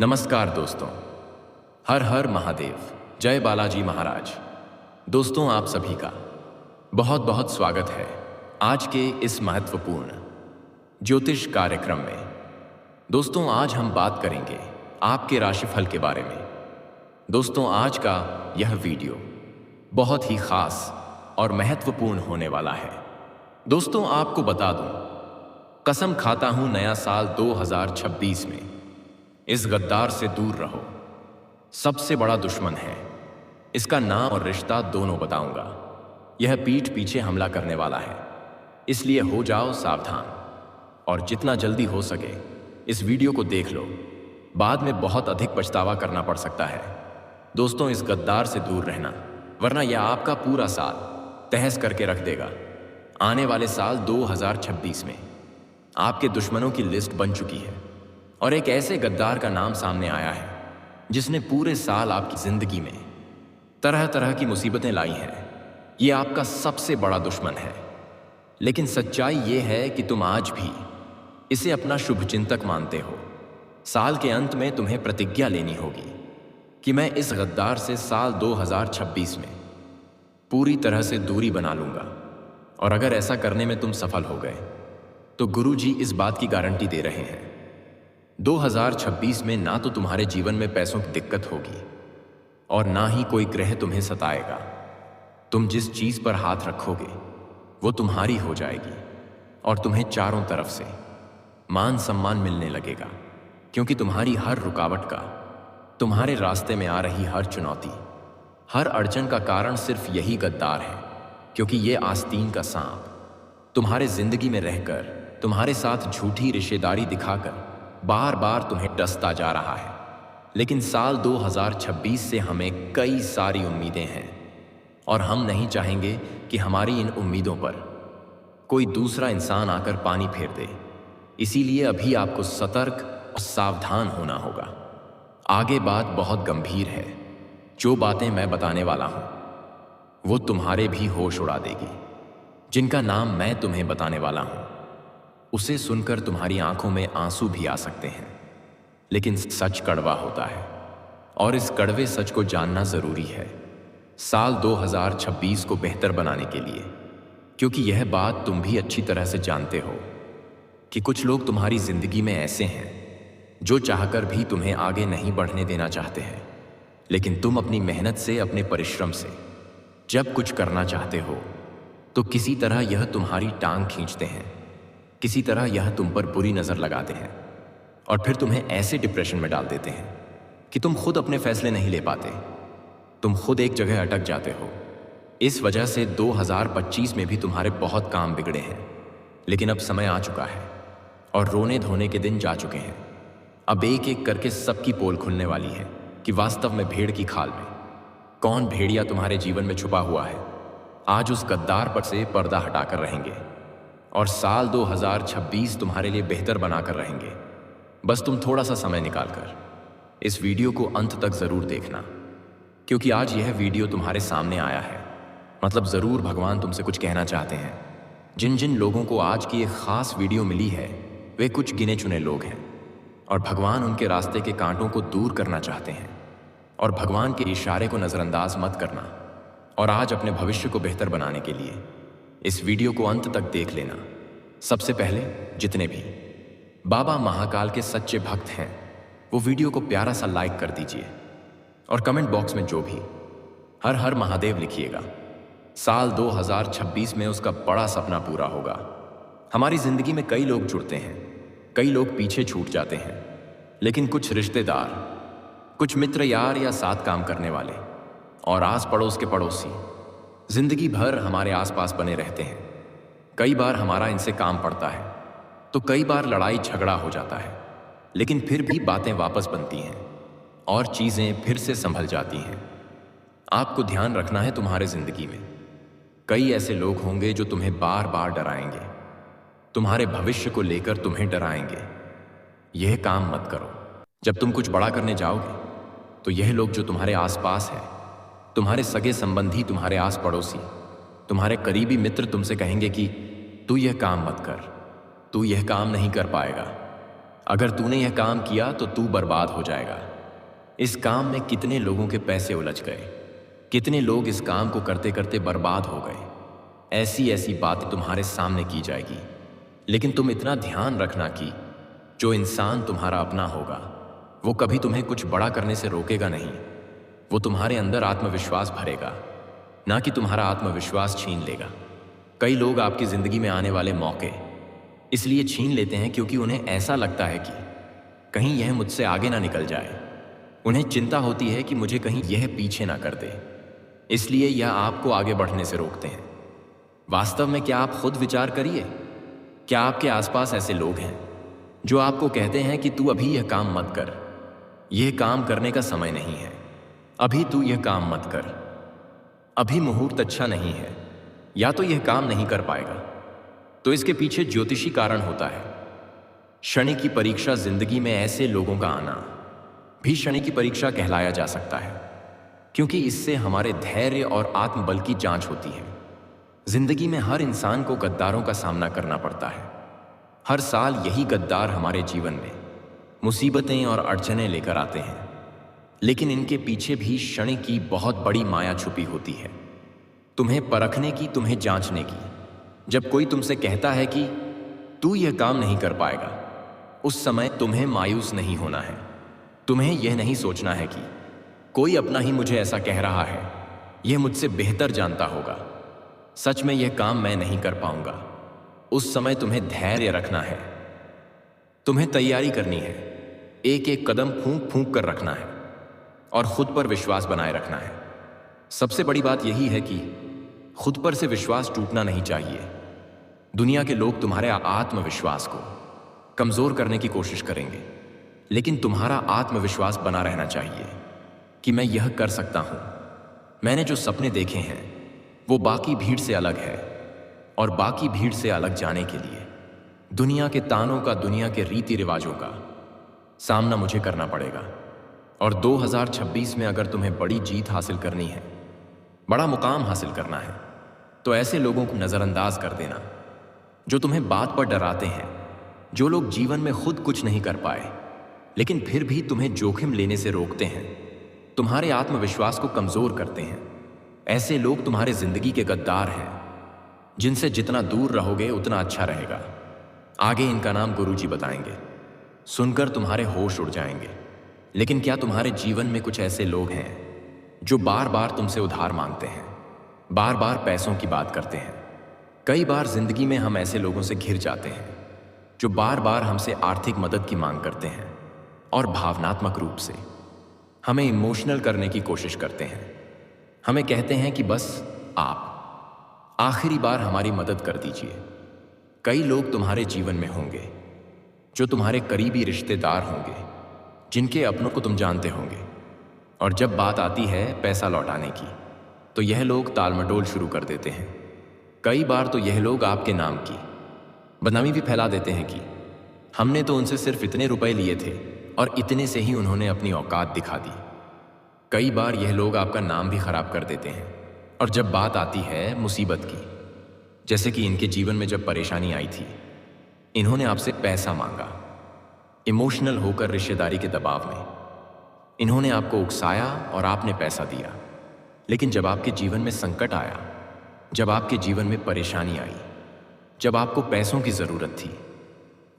नमस्कार दोस्तों। हर हर महादेव, जय बालाजी महाराज। दोस्तों, आप सभी का बहुत बहुत स्वागत है आज के इस महत्वपूर्ण ज्योतिष कार्यक्रम में। दोस्तों, आज हम बात करेंगे आपके राशिफल के बारे में। दोस्तों, आज का यह वीडियो बहुत ही खास और महत्वपूर्ण होने वाला है। दोस्तों, आपको बता दूं, कसम खाता हूं नया साल 2026 में इस गद्दार से दूर रहो। सबसे बड़ा दुश्मन है, इसका नाम और रिश्ता दोनों बताऊंगा। यह पीठ पीछे हमला करने वाला है, इसलिए हो जाओ सावधान और जितना जल्दी हो सके इस वीडियो को देख लो। बाद में बहुत अधिक पछतावा करना पड़ सकता है। दोस्तों, इस गद्दार से दूर रहना, वरना यह आपका पूरा साल तहस करके रख देगा। आने वाले साल 2026 में आपके दुश्मनों की लिस्ट बन चुकी है और एक ऐसे गद्दार का नाम सामने आया है जिसने पूरे साल आपकी जिंदगी में तरह तरह की मुसीबतें लाई हैं। ये आपका सबसे बड़ा दुश्मन है, लेकिन सच्चाई ये है कि तुम आज भी इसे अपना शुभचिंतक मानते हो। साल के अंत में तुम्हें प्रतिज्ञा लेनी होगी कि मैं इस गद्दार से साल 2026 में पूरी तरह से दूरी बना लूंगा। और अगर ऐसा करने में तुम सफल हो गए तो गुरु जी इस बात की गारंटी दे रहे हैं, 2026 में ना तो तुम्हारे जीवन में पैसों की दिक्कत होगी और ना ही कोई ग्रह तुम्हें सताएगा। तुम जिस चीज पर हाथ रखोगे वो तुम्हारी हो जाएगी और तुम्हें चारों तरफ से मान सम्मान मिलने लगेगा, क्योंकि तुम्हारी हर रुकावट का, तुम्हारे रास्ते में आ रही हर चुनौती, हर अड़चन का कारण सिर्फ यही गद्दार है। क्योंकि ये आस्तीन का सांप तुम्हारे जिंदगी में रहकर तुम्हारे साथ झूठी रिश्तेदारी दिखाकर बार बार तुम्हें डसता जा रहा है। लेकिन साल 2026 से हमें कई सारी उम्मीदें हैं और हम नहीं चाहेंगे कि हमारी इन उम्मीदों पर कोई दूसरा इंसान आकर पानी फेर दे। इसीलिए अभी आपको सतर्क और सावधान होना होगा। आगे बात बहुत गंभीर है। जो बातें मैं बताने वाला हूं वो तुम्हारे भी होश उड़ा देगी। जिनका नाम मैं तुम्हें बताने वाला हूं उसे सुनकर तुम्हारी आंखों में आंसू भी आ सकते हैं, लेकिन सच कड़वा होता है और इस कड़वे सच को जानना जरूरी है साल 2026 को बेहतर बनाने के लिए। क्योंकि यह बात तुम भी अच्छी तरह से जानते हो कि कुछ लोग तुम्हारी जिंदगी में ऐसे हैं जो चाहकर भी तुम्हें आगे नहीं बढ़ने देना चाहते हैं। लेकिन तुम अपनी मेहनत से, अपने परिश्रम से जब कुछ करना चाहते हो तो किसी तरह यह तुम्हारी टांग खींचते हैं, किसी तरह यह तुम पर बुरी नजर लगाते हैं और फिर तुम्हें ऐसे डिप्रेशन में डाल देते हैं कि तुम खुद अपने फैसले नहीं ले पाते। तुम खुद एक जगह अटक जाते हो। इस वजह से 2025 में भी तुम्हारे बहुत काम बिगड़े हैं। लेकिन अब समय आ चुका है और रोने धोने के दिन जा चुके हैं। अब एक एक करके सबकी पोल खुलने वाली है कि वास्तव में भेड़ की खाल में कौन भेड़िया तुम्हारे जीवन में छुपा हुआ है। आज उस गद्दार पर से पर्दा हटाकर रहेंगे और साल 2026 तुम्हारे लिए बेहतर बनाकर रहेंगे। बस तुम थोड़ा सा समय निकालकर इस वीडियो को अंत तक जरूर देखना, क्योंकि आज यह वीडियो तुम्हारे सामने आया है, मतलब जरूर भगवान तुमसे कुछ कहना चाहते हैं। जिन जिन लोगों को आज की एक खास वीडियो मिली है वे कुछ गिने चुने लोग हैं और भगवान उनके रास्ते के कांटों को दूर करना चाहते हैं। और भगवान के इशारे को नजरअंदाज मत करना और आज अपने भविष्य को बेहतर बनाने के लिए इस वीडियो को अंत तक देख लेना। सबसे पहले जितने भी बाबा महाकाल के सच्चे भक्त हैं वो वीडियो को प्यारा सा लाइक कर दीजिए और कमेंट बॉक्स में जो भी हर हर महादेव लिखिएगा। साल 2026 में उसका बड़ा सपना पूरा होगा। हमारी जिंदगी में कई लोग जुड़ते हैं, कई लोग पीछे छूट जाते हैं, लेकिन कुछ रिश्तेदार, कुछ मित्र यार या साथ काम करने वाले और आस पड़ोस के पड़ोसी जिंदगी भर हमारे आसपास बने रहते हैं। कई बार हमारा इनसे काम पड़ता है तो कई बार लड़ाई झगड़ा हो जाता है, लेकिन फिर भी बातें वापस बनती हैं और चीजें फिर से संभल जाती हैं। आपको ध्यान रखना है, तुम्हारे जिंदगी में कई ऐसे लोग होंगे जो तुम्हें बार बार डराएंगे, तुम्हारे भविष्य को लेकर तुम्हें डराएंगे। यह काम मत करो। जब तुम कुछ बड़ा करने जाओगे तो यह लोग जो तुम्हारे आसपास है, तुम्हारे सगे संबंधी, तुम्हारे आस पड़ोसी, तुम्हारे करीबी मित्र तुमसे कहेंगे कि तू यह काम मत कर, तू यह काम नहीं कर पाएगा। अगर तूने यह काम किया तो तू बर्बाद हो जाएगा। इस काम में कितने लोगों के पैसे उलझ गए, कितने लोग इस काम को करते करते बर्बाद हो गए। ऐसी ऐसी बातें तुम्हारे सामने की जाएगी, लेकिन तुम इतना ध्यान रखना कि जो इंसान तुम्हारा अपना होगा वो कभी तुम्हें कुछ बड़ा करने से रोकेगा नहीं। वो तुम्हारे अंदर आत्मविश्वास भरेगा, ना कि तुम्हारा आत्मविश्वास छीन लेगा। कई लोग आपकी जिंदगी में आने वाले मौके इसलिए छीन लेते हैं क्योंकि उन्हें ऐसा लगता है कि कहीं यह मुझसे आगे ना निकल जाए। उन्हें चिंता होती है कि मुझे कहीं यह पीछे ना कर दे, इसलिए यह आपको आगे बढ़ने से रोकते हैं। वास्तव में क्या आप खुद विचार करिए, क्या आपके आसपास ऐसे लोग हैं जो आपको कहते हैं कि तू अभी यह काम मत कर, यह काम करने का समय नहीं है, अभी तू यह काम मत कर, अभी मुहूर्त अच्छा नहीं है, या तो यह काम नहीं कर पाएगा। तो इसके पीछे ज्योतिषी कारण होता है। शनि की परीक्षा जिंदगी में ऐसे लोगों का आना भी शनि की परीक्षा कहलाया जा सकता है, क्योंकि इससे हमारे धैर्य और आत्मबल की जांच होती है। जिंदगी में हर इंसान को गद्दारों का सामना करना पड़ता है। हर साल यही गद्दार हमारे जीवन में मुसीबतें और अड़चनें लेकर आते हैं, लेकिन इनके पीछे भी शनि की बहुत बड़ी माया छुपी होती है, तुम्हें परखने की, तुम्हें जांचने की। जब कोई तुमसे कहता है कि तू यह काम नहीं कर पाएगा, उस समय तुम्हें मायूस नहीं होना है। तुम्हें यह नहीं सोचना है कि कोई अपना ही मुझे ऐसा कह रहा है, यह मुझसे बेहतर जानता होगा, सच में यह काम मैं नहीं कर पाऊंगा। उस समय तुम्हें धैर्य रखना है, तुम्हें तैयारी करनी है, एक एक कदम फूंक फूंक कर रखना है और खुद पर विश्वास बनाए रखना है। सबसे बड़ी बात यही है कि खुद पर से विश्वास टूटना नहीं चाहिए। दुनिया के लोग तुम्हारे आत्मविश्वास को कमजोर करने की कोशिश करेंगे, लेकिन तुम्हारा आत्मविश्वास बना रहना चाहिए कि मैं यह कर सकता हूं। मैंने जो सपने देखे हैं वो बाकी भीड़ से अलग है, और बाकी भीड़ से अलग जाने के लिए दुनिया के तानों का, दुनिया के रीति रिवाजों का सामना मुझे करना पड़ेगा। और 2026 में अगर तुम्हें बड़ी जीत हासिल करनी है, बड़ा मुकाम हासिल करना है, तो ऐसे लोगों को नजरअंदाज कर देना जो तुम्हें बात पर डराते हैं, जो लोग जीवन में खुद कुछ नहीं कर पाए लेकिन फिर भी तुम्हें जोखिम लेने से रोकते हैं, तुम्हारे आत्मविश्वास को कमजोर करते हैं। ऐसे लोग तुम्हारे जिंदगी के गद्दार हैं, जिनसे जितना दूर रहोगे उतना अच्छा रहेगा। आगे इनका नाम गुरुजी बताएंगे, सुनकर तुम्हारे होश उड़ जाएंगे। लेकिन क्या तुम्हारे जीवन में कुछ ऐसे लोग हैं जो बार बार तुमसे उधार मांगते हैं, बार बार पैसों की बात करते हैं? कई बार जिंदगी में हम ऐसे लोगों से घिर जाते हैं जो बार बार हमसे आर्थिक मदद की मांग करते हैं और भावनात्मक रूप से हमें इमोशनल करने की कोशिश करते हैं। हमें कहते हैं कि बस आप आखिरी बार हमारी मदद कर दीजिए। कई लोग तुम्हारे जीवन में होंगे जो तुम्हारे करीबी रिश्तेदार होंगे, जिनके अपनों को तुम जानते होंगे, और जब बात आती है पैसा लौटाने की तो यह लोग टालमटोल शुरू कर देते हैं। कई बार तो यह लोग आपके नाम की बदनामी भी फैला देते हैं कि हमने तो उनसे सिर्फ इतने रुपए लिए थे और इतने से ही उन्होंने अपनी औकात दिखा दी। कई बार यह लोग आपका नाम भी खराब कर देते हैं। और जब बात आती है मुसीबत की, जैसे कि इनके जीवन में जब परेशानी आई थी, इन्होंने आपसे पैसा मांगा। इमोशनल होकर रिश्तेदारी के दबाव में इन्होंने आपको उकसाया और आपने पैसा दिया। लेकिन जब आपके जीवन में संकट आया, जब आपके जीवन में परेशानी आई, जब आपको पैसों की जरूरत थी,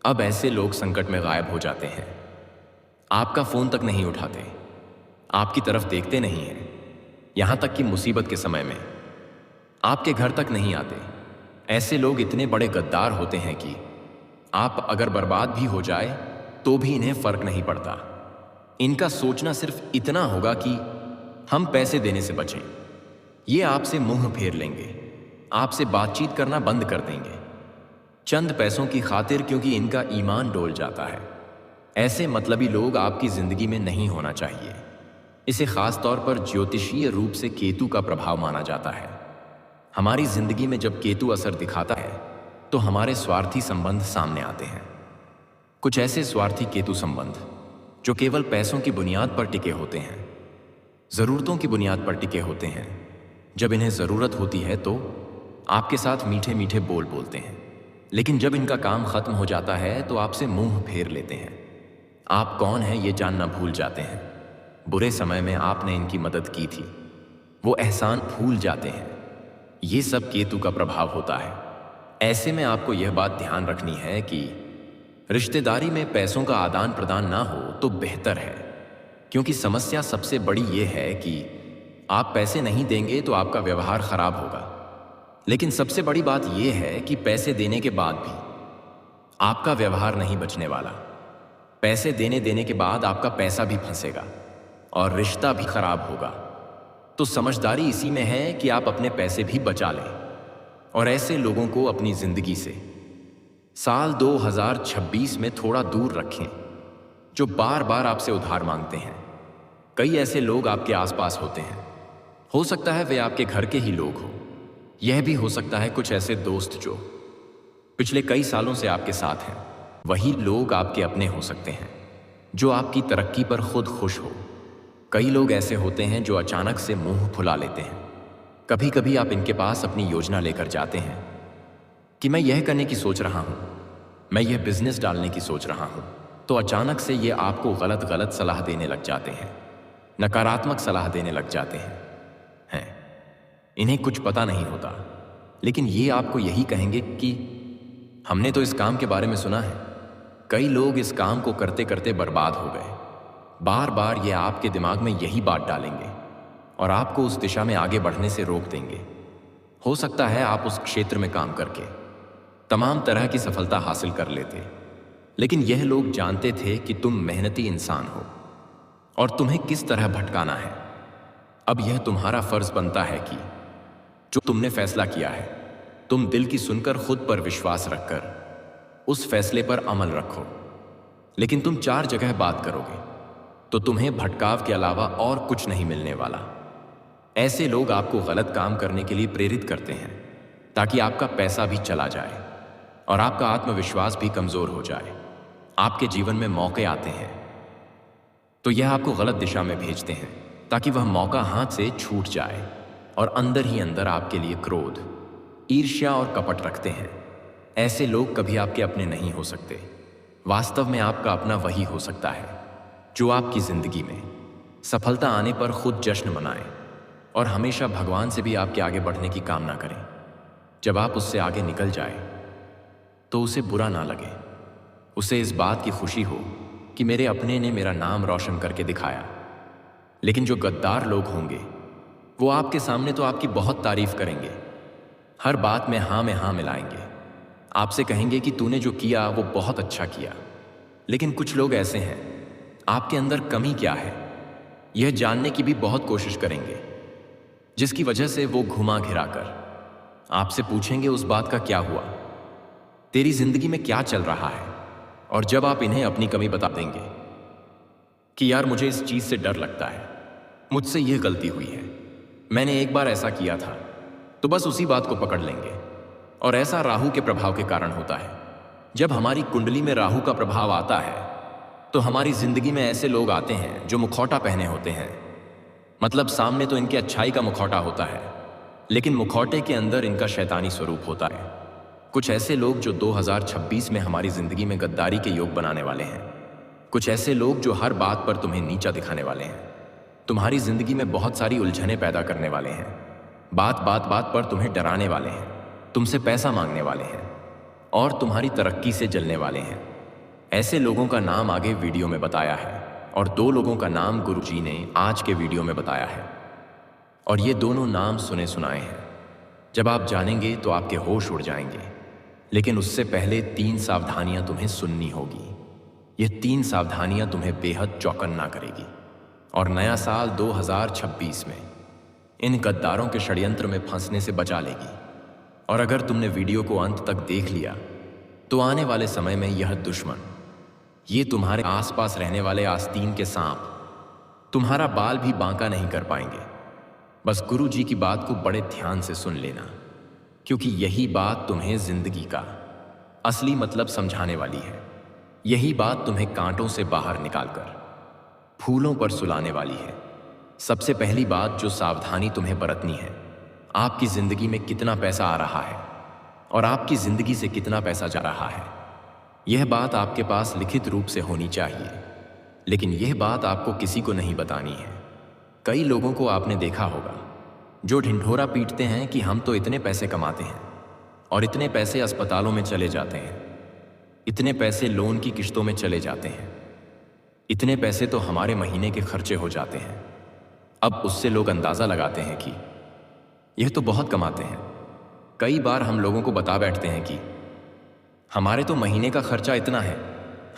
अब ऐसे लोग संकट में गायब हो जाते हैं। आपका फोन तक नहीं उठाते, आपकी तरफ देखते नहीं हैं, यहां तक कि मुसीबत के समय में आपके घर तक नहीं आते। ऐसे लोग इतने बड़े गद्दार होते हैं कि आप अगर बर्बाद भी हो जाए तो भी इन्हें फर्क नहीं पड़ता। इनका सोचना सिर्फ इतना होगा कि हम पैसे देने से बचें। ये आपसे मुंह फेर लेंगे, आपसे बातचीत करना बंद कर देंगे चंद पैसों की खातिर, क्योंकि इनका ईमान डोल जाता है। ऐसे मतलबी लोग आपकी जिंदगी में नहीं होना चाहिए। इसे खास तौर पर ज्योतिषीय रूप से केतु का प्रभाव माना जाता है। हमारी जिंदगी में जब केतु असर दिखाता है तो हमारे स्वार्थी संबंध सामने आते हैं। कुछ ऐसे स्वार्थी केतु संबंध जो केवल पैसों की बुनियाद पर टिके होते हैं, जरूरतों की बुनियाद पर टिके होते हैं। जब इन्हें जरूरत होती है तो आपके साथ मीठे मीठे बोल बोलते हैं, लेकिन जब इनका काम खत्म हो जाता है तो आपसे मुंह फेर लेते हैं। आप कौन हैं ये जानना भूल जाते हैं। बुरे समय में आपने इनकी मदद की थी, वो एहसान भूल जाते हैं। ये सब केतु का प्रभाव होता है। ऐसे में आपको यह बात ध्यान रखनी है कि रिश्तेदारी में पैसों का आदान प्रदान ना हो तो बेहतर है, क्योंकि समस्या सबसे बड़ी ये है कि आप पैसे नहीं देंगे तो आपका व्यवहार खराब होगा। लेकिन सबसे बड़ी बात यह है कि पैसे देने के बाद भी आपका व्यवहार नहीं बचने वाला। पैसे देने के बाद आपका पैसा भी फंसेगा और रिश्ता भी खराब होगा। तो समझदारी इसी में है कि आप अपने पैसे भी बचा लें और ऐसे लोगों को अपनी जिंदगी से साल 2026 में थोड़ा दूर रखें जो बार बार आपसे उधार मांगते हैं। कई ऐसे लोग आपके आसपास होते हैं, हो सकता है वे आपके घर के ही लोग हों। यह भी हो सकता है कुछ ऐसे दोस्त जो पिछले कई सालों से आपके साथ हैं। वही लोग आपके अपने हो सकते हैं जो आपकी तरक्की पर खुद खुश हो। कई लोग ऐसे होते हैं जो अचानक से मुंह फुला लेते हैं। कभी कभी आप इनके पास अपनी योजना लेकर जाते हैं कि मैं यह करने की सोच रहा हूं, मैं यह बिजनेस डालने की सोच रहा हूं, तो अचानक से ये आपको गलत सलाह देने लग जाते हैं, नकारात्मक सलाह देने लग जाते हैं। इन्हें कुछ पता नहीं होता, लेकिन ये आपको यही कहेंगे कि हमने तो इस काम के बारे में सुना है। कई लोग इस काम को करते करते बर्बाद हो गए। बार बार ये आपके दिमाग में यही बात डालेंगे और आपको उस दिशा में आगे बढ़ने से रोक देंगे। हो सकता है आप उस क्षेत्र में काम करके तमाम तरह की सफलता हासिल कर लेते, लेकिन यह लोग जानते थे कि तुम मेहनती इंसान हो और तुम्हें किस तरह भटकाना है। अब यह तुम्हारा फर्ज बनता है कि जो तुमने फैसला किया है, तुम दिल की सुनकर खुद पर विश्वास रखकर उस फैसले पर अमल रखो। लेकिन तुम 4 जगह बात करोगे तो तुम्हें भटकाव के अलावा और कुछ नहीं मिलने वाला। ऐसे लोग आपको गलत काम करने के लिए प्रेरित करते हैं ताकि आपका पैसा भी चला जाए और आपका आत्मविश्वास भी कमजोर हो जाए। आपके जीवन में मौके आते हैं तो यह आपको गलत दिशा में भेजते हैं ताकि वह मौका हाथ से छूट जाए और अंदर ही अंदर आपके लिए क्रोध, ईर्ष्या और कपट रखते हैं। ऐसे लोग कभी आपके अपने नहीं हो सकते। वास्तव में आपका अपना वही हो सकता है जो आपकी जिंदगी में सफलता आने पर खुद जश्न मनाए और हमेशा भगवान से भी आपके आगे बढ़ने की कामना करें। जब आप उससे आगे निकल जाए तो उसे बुरा ना लगे, उसे इस बात की खुशी हो कि मेरे अपने ने मेरा नाम रोशन करके दिखाया। लेकिन जो गद्दार लोग होंगे वो आपके सामने तो आपकी बहुत तारीफ करेंगे, हर बात में हाँ मिलाएंगे, आपसे कहेंगे कि तूने जो किया वो बहुत अच्छा किया। लेकिन कुछ लोग ऐसे हैं, आपके अंदर कमी क्या है यह जानने की भी बहुत कोशिश करेंगे, जिसकी वजह से वो घुमा घिरा कर आपसे पूछेंगे उस बात का क्या हुआ, तेरी जिंदगी में क्या चल रहा है। और जब आप इन्हें अपनी कमी बता देंगे कि यार मुझे इस चीज से डर लगता है, मुझसे यह गलती हुई है, मैंने एक बार ऐसा किया था, तो बस उसी बात को पकड़ लेंगे। और ऐसा राहु के प्रभाव के कारण होता है। जब हमारी कुंडली में राहु का प्रभाव आता है तो हमारी जिंदगी में ऐसे लोग आते हैं जो मुखौटा पहने होते हैं। मतलब सामने तो इनके अच्छाई का मुखौटा होता है, लेकिन मुखौटे के अंदर इनका शैतानी स्वरूप होता है। कुछ ऐसे लोग जो 2026 में हमारी जिंदगी में गद्दारी के योग बनाने वाले हैं। कुछ ऐसे लोग जो हर बात पर तुम्हें नीचा दिखाने वाले हैं, तुम्हारी जिंदगी में बहुत सारी उलझनें पैदा करने वाले हैं, बात पर तुम्हें डराने वाले हैं, तुमसे पैसा मांगने वाले हैं और तुम्हारी तरक्की से जलने वाले हैं। ऐसे लोगों का नाम आगे वीडियो में बताया है और 2 लोगों का नाम गुरुजी ने आज के वीडियो में बताया है और ये दोनों नाम सुने सुनाए हैं। जब आप जानेंगे तो आपके होश उड़ जाएंगे, लेकिन उससे पहले 3 सावधानियां तुम्हें सुननी होगी। ये 3 सावधानियां तुम्हें बेहद चौकन्ना करेगी और नया साल 2026 में इन गद्दारों के षड्यंत्र में फंसने से बचा लेगी। और अगर तुमने वीडियो को अंत तक देख लिया तो आने वाले समय में यह दुश्मन, ये तुम्हारे आसपास रहने वाले आस्तीन के सांप तुम्हारा बाल भी बांका नहीं कर पाएंगे। बस गुरु जी की बात को बड़े ध्यान से सुन लेना, क्योंकि यही बात तुम्हें जिंदगी का असली मतलब समझाने वाली है। यही बात तुम्हें कांटों से बाहर निकालकर फूलों पर सुलाने वाली है। सबसे पहली बात जो सावधानी तुम्हें बरतनी है, आपकी जिंदगी में कितना पैसा आ रहा है और आपकी जिंदगी से कितना पैसा जा रहा है, यह बात आपके पास लिखित रूप से होनी चाहिए। लेकिन यह बात आपको किसी को नहीं बतानी है। कई लोगों को आपने देखा होगा जो ढिंढोरा पीटते हैं कि हम तो इतने पैसे कमाते हैं और इतने पैसे अस्पतालों में चले जाते हैं, इतने पैसे लोन की किश्तों में चले जाते हैं, इतने पैसे तो हमारे महीने के खर्चे हो जाते हैं। अब उससे लोग अंदाज़ा लगाते हैं कि यह तो बहुत कमाते हैं। कई बार हम लोगों को बता बैठते हैं कि हमारे तो महीने का खर्चा इतना है,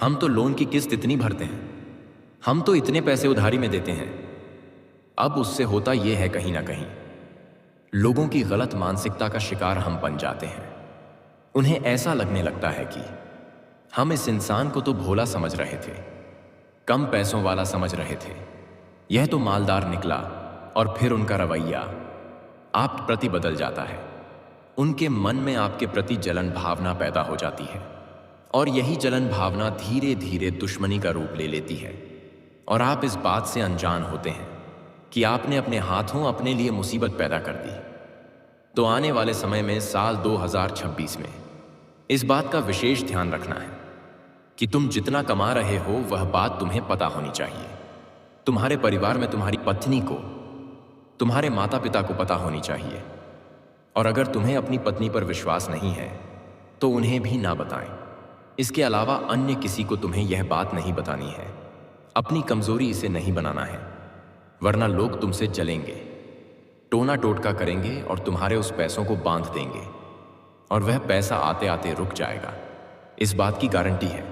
हम तो लोन की किस्त इतनी भरते हैं, हम तो इतने पैसे उधारी में देते हैं। अब उससे होता यह है कहीं ना कहीं लोगों की गलत मानसिकता का शिकार हम बन जाते हैं। उन्हें ऐसा लगने लगता है कि हम इस इंसान को तो भोला समझ रहे थे, कम पैसों वाला समझ रहे थे, यह तो मालदार निकला। और फिर उनका रवैया आप प्रति बदल जाता है। उनके मन में आपके प्रति जलन भावना पैदा हो जाती है और यही जलन भावना धीरे धीरे दुश्मनी का रूप ले लेती है और आप इस बात से अनजान होते हैं कि आपने अपने हाथों अपने लिए मुसीबत पैदा कर दी। तो आने वाले समय में साल 2026 में इस बात का विशेष ध्यान रखना है कि तुम जितना कमा रहे हो वह बात तुम्हें पता होनी चाहिए। तुम्हारे परिवार में तुम्हारी पत्नी को, तुम्हारे माता पिता को पता होनी चाहिए। और अगर तुम्हें अपनी पत्नी पर विश्वास नहीं है तो उन्हें भी ना बताएं। इसके अलावा अन्य किसी को तुम्हें यह बात नहीं बतानी है। अपनी कमजोरी इसे नहीं बनाना है, वरना लोग तुमसे जलेंगे, टोना टोटका करेंगे और तुम्हारे उस पैसों को बांध देंगे और वह पैसा आते आते रुक जाएगा। इस बात की गारंटी है।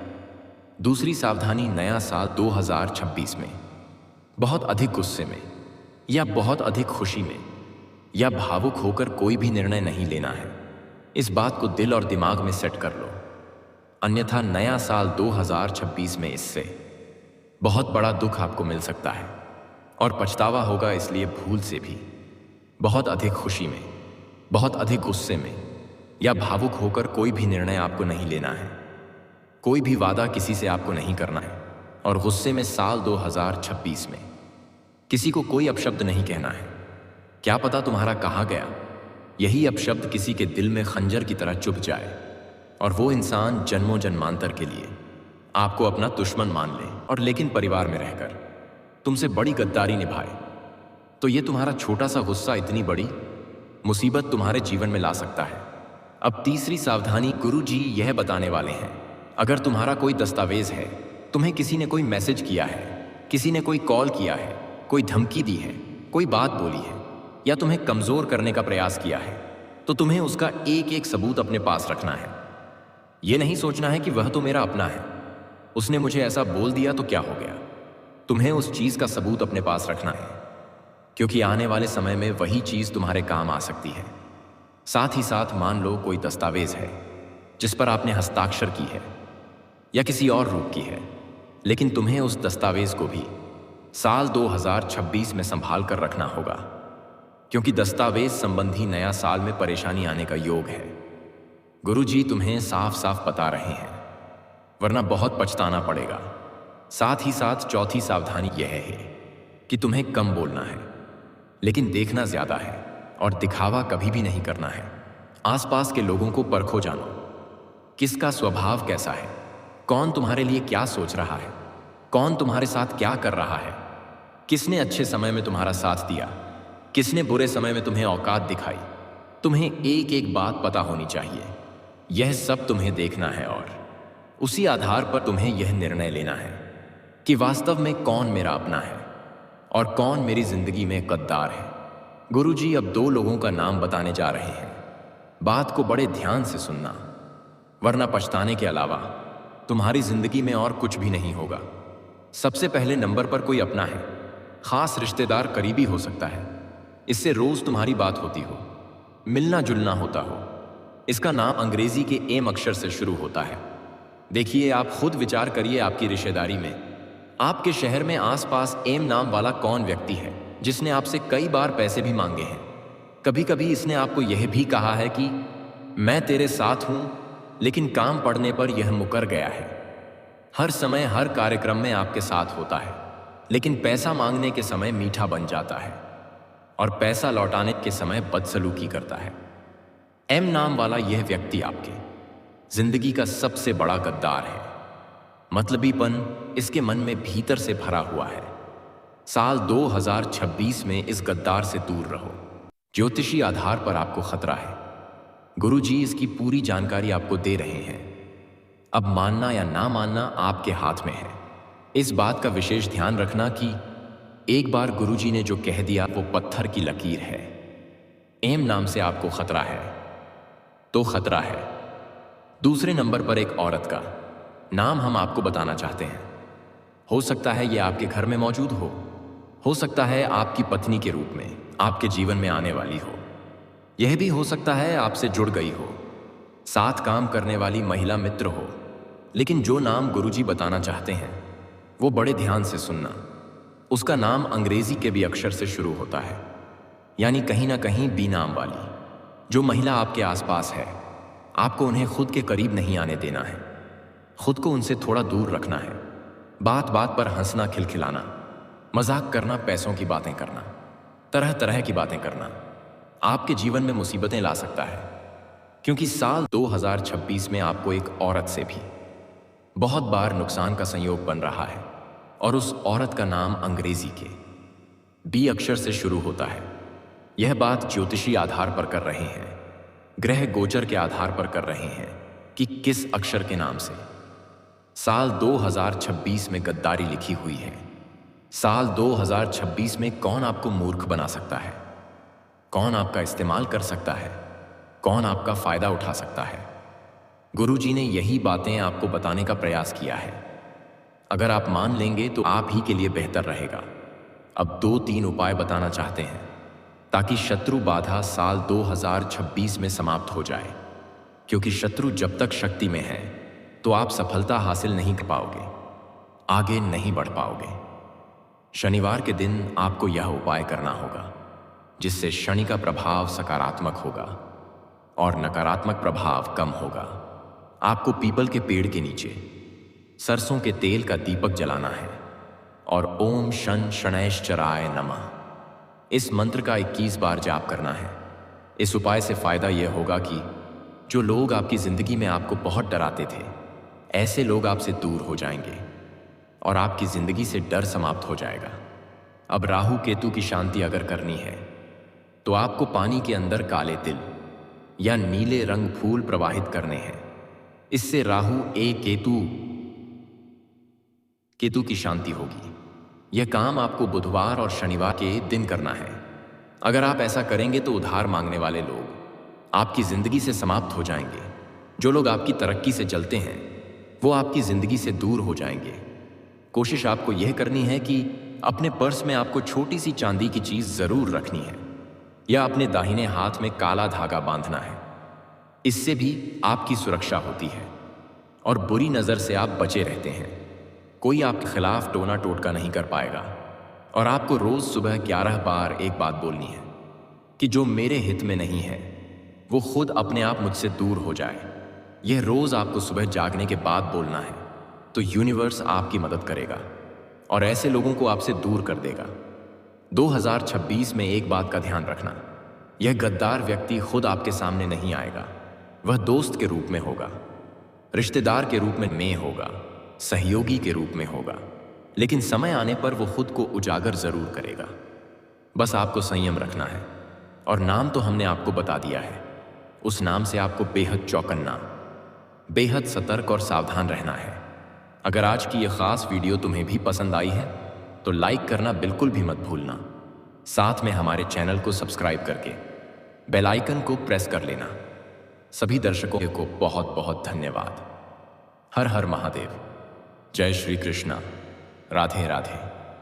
दूसरी सावधानी, नया साल 2026 में बहुत अधिक गुस्से में या बहुत अधिक खुशी में या भावुक होकर कोई भी निर्णय नहीं लेना है। इस बात को दिल और दिमाग में सेट कर लो, अन्यथा नया साल 2026 में इससे बहुत बड़ा दुख आपको मिल सकता है और पछतावा होगा। इसलिए भूल से भी बहुत अधिक खुशी में, बहुत अधिक गुस्से में या भावुक होकर कोई भी निर्णय आपको नहीं लेना है। कोई भी वादा किसी से आपको नहीं करना है और गुस्से में साल 2026 में किसी को कोई अपशब्द नहीं कहना है। क्या पता तुम्हारा कहा गया यही अपशब्द किसी के दिल में खंजर की तरह चुभ जाए और वो इंसान जन्मों जन्मांतर के लिए आपको अपना दुश्मन मान ले और लेकिन परिवार में रहकर तुमसे बड़ी गद्दारी निभाए। तो ये तुम्हारा छोटा सा गुस्सा इतनी बड़ी मुसीबत तुम्हारे जीवन में ला सकता है। अब तीसरी सावधानी गुरुजी यह बताने वाले हैं, अगर तुम्हारा कोई दस्तावेज है, तुम्हें किसी ने कोई मैसेज किया है, किसी ने कोई कॉल किया है, कोई धमकी दी है, कोई बात बोली है या तुम्हें कमजोर करने का प्रयास किया है, तो तुम्हें उसका एक एक सबूत अपने पास रखना है। यह नहीं सोचना है कि वह तो मेरा अपना है, उसने मुझे ऐसा बोल दिया तो क्या हो गया। तुम्हें उस चीज का सबूत अपने पास रखना है, क्योंकि आने वाले समय में वही चीज तुम्हारे काम आ सकती है। साथ ही साथ मान लो कोई दस्तावेज है जिस पर आपने हस्ताक्षर की है या किसी और रूप की है, लेकिन तुम्हें उस दस्तावेज को भी साल 2026 में संभाल कर रखना होगा, क्योंकि दस्तावेज संबंधी नया साल में परेशानी आने का योग है। गुरुजी तुम्हें साफ साफ बता रहे हैं, वरना बहुत पछताना पड़ेगा। साथ ही साथ चौथी सावधानी यह है कि तुम्हें कम बोलना है, लेकिन देखना ज्यादा है और दिखावा कभी भी नहीं करना है। आसपास के लोगों को परखो जानो, किसका स्वभाव कैसा है, कौन तुम्हारे लिए क्या सोच रहा है, कौन तुम्हारे साथ क्या कर रहा है, किसने अच्छे समय में तुम्हारा साथ दिया, किसने बुरे समय में तुम्हें औकात दिखाई। तुम्हें एक एक बात पता होनी चाहिए। यह सब तुम्हें देखना है और उसी आधार पर तुम्हें यह निर्णय लेना है कि वास्तव में कौन मेरा अपना है और कौन मेरी जिंदगी में गद्दार है। गुरुजी अब 2 लोगों का नाम बताने जा रहे हैं। बात को बड़े ध्यान से सुनना, वरना पछताने के अलावा तुम्हारी जिंदगी में और कुछ भी नहीं होगा। सबसे पहले नंबर पर कोई अपना है, खास रिश्तेदार, करीबी हो सकता है, इससे रोज तुम्हारी बात होती हो, मिलना जुलना होता हो। इसका नाम अंग्रेजी के एम अक्षर से शुरू होता है। देखिए, आप खुद विचार करिए, आपकी रिश्तेदारी में, आपके शहर में आसपास एम नाम वाला कौन व्यक्ति है जिसने आपसे कई बार पैसे भी मांगे हैं। कभी कभी इसने आपको यह भी कहा है कि मैं तेरे साथ हूं, लेकिन काम पड़ने पर यह मुकर गया है। हर समय हर कार्यक्रम में आपके साथ होता है, लेकिन पैसा मांगने के समय मीठा बन जाता है और पैसा लौटाने के समय बदसलूकी करता है। एम नाम वाला यह व्यक्ति आपके जिंदगी का सबसे बड़ा गद्दार है। मतलबीपन, इसके मन में भीतर से भरा हुआ है। साल 2026 में इस गद्दार से दूर रहो। ज्योतिषी आधार पर आपको खतरा है। गुरुजी इसकी पूरी जानकारी आपको दे रहे हैं। अब मानना या ना मानना आपके हाथ में है। इस बात का विशेष ध्यान रखना कि एक बार गुरुजी ने जो कह दिया वो पत्थर की लकीर है। एम नाम से आपको खतरा है तो खतरा है। दूसरे नंबर पर एक औरत का नाम हम आपको बताना चाहते हैं। हो सकता है यह आपके घर में मौजूद हो सकता है आपकी पत्नी के रूप में आपके जीवन में आने वाली हो। यह भी हो सकता है आपसे जुड़ गई हो, साथ काम करने वाली महिला मित्र हो। लेकिन जो नाम गुरुजी बताना चाहते हैं वो बड़े ध्यान से सुनना। उसका नाम अंग्रेजी के भी अक्षर से शुरू होता है, यानी कहीं ना कहीं बी नाम वाली। जो महिला आपके आसपास है, आपको उन्हें खुद के करीब नहीं आने देना है। खुद को उनसे थोड़ा दूर रखना है। बात बात पर हंसना, खिलखिलाना, मजाक करना, पैसों की बातें करना, तरह तरह की बातें करना आपके जीवन में मुसीबतें ला सकता है। क्योंकि साल 2026 में आपको एक औरत से भी बहुत बार नुकसान का संयोग बन रहा है, और उस औरत का नाम अंग्रेजी के बी अक्षर से शुरू होता है। यह बात ज्योतिषी आधार पर कर रहे हैं, ग्रह गोचर के आधार पर कर रहे हैं कि किस अक्षर के नाम से साल 2026 में गद्दारी लिखी हुई है। साल 2026 में कौन आपको मूर्ख बना सकता है, कौन आपका इस्तेमाल कर सकता है, कौन आपका फायदा उठा सकता है। गुरुजी ने यही बातें आपको बताने का प्रयास किया है। अगर आप मान लेंगे तो आप ही के लिए बेहतर रहेगा। अब 2-3 उपाय बताना चाहते हैं ताकि शत्रु बाधा साल 2026 में समाप्त हो जाए। क्योंकि शत्रु जब तक शक्ति में है तो आप सफलता हासिल नहीं कर पाओगे, आगे नहीं बढ़ पाओगे। शनिवार के दिन आपको यह उपाय करना होगा जिससे शनि का प्रभाव सकारात्मक होगा और नकारात्मक प्रभाव कम होगा। आपको पीपल के पेड़ के नीचे सरसों के तेल का दीपक जलाना है और ओम शन शनैश्चराय नमः इस मंत्र का 21 बार जाप करना है। इस उपाय से फायदा यह होगा कि जो लोग आपकी जिंदगी में आपको बहुत डराते थे, ऐसे लोग आपसे दूर हो जाएंगे और आपकी जिंदगी से डर समाप्त हो जाएगा। अब राहु केतु की शांति अगर करनी है तो आपको पानी के अंदर काले तिल या नीले रंग फूल प्रवाहित करने हैं। इससे राहु केतु की शांति होगी। यह काम आपको बुधवार और शनिवार के दिन करना है। अगर आप ऐसा करेंगे तो उधार मांगने वाले लोग आपकी जिंदगी से समाप्त हो जाएंगे। जो लोग आपकी तरक्की से जलते हैं वो आपकी जिंदगी से दूर हो जाएंगे। कोशिश आपको यह करनी है कि अपने पर्स में आपको छोटी सी चांदी की चीज जरूर रखनी है या अपने दाहिने हाथ में काला धागा बांधना है। इससे भी आपकी सुरक्षा होती है और बुरी नजर से आप बचे रहते हैं। कोई आपके खिलाफ टोना टोटका नहीं कर पाएगा। और आपको रोज सुबह 11 बार एक बात बोलनी है कि जो मेरे हित में नहीं है वो खुद अपने आप मुझसे दूर हो जाए। यह रोज आपको सुबह जागने के बाद बोलना है, तो यूनिवर्स आपकी मदद करेगा और ऐसे लोगों को आपसे दूर कर देगा। 2026 में एक बात का ध्यान रखना, यह गद्दार व्यक्ति खुद आपके सामने नहीं आएगा। वह दोस्त के रूप में होगा, रिश्तेदार के रूप में होगा, सहयोगी के रूप में होगा, लेकिन समय आने पर वो खुद को उजागर जरूर करेगा। बस आपको संयम रखना है और नाम तो हमने आपको बता दिया है। उस नाम से आपको बेहद चौकन्ना, बेहद सतर्क और सावधान रहना है। अगर आज की यह खास वीडियो तुम्हें भी पसंद आई है तो लाइक करना बिल्कुल भी मत भूलना। साथ में हमारे चैनल को सब्सक्राइब करके बेल आइकन को प्रेस कर लेना। सभी दर्शकों को बहुत बहुत धन्यवाद। हर हर महादेव। जय श्री कृष्णा। राधे राधे।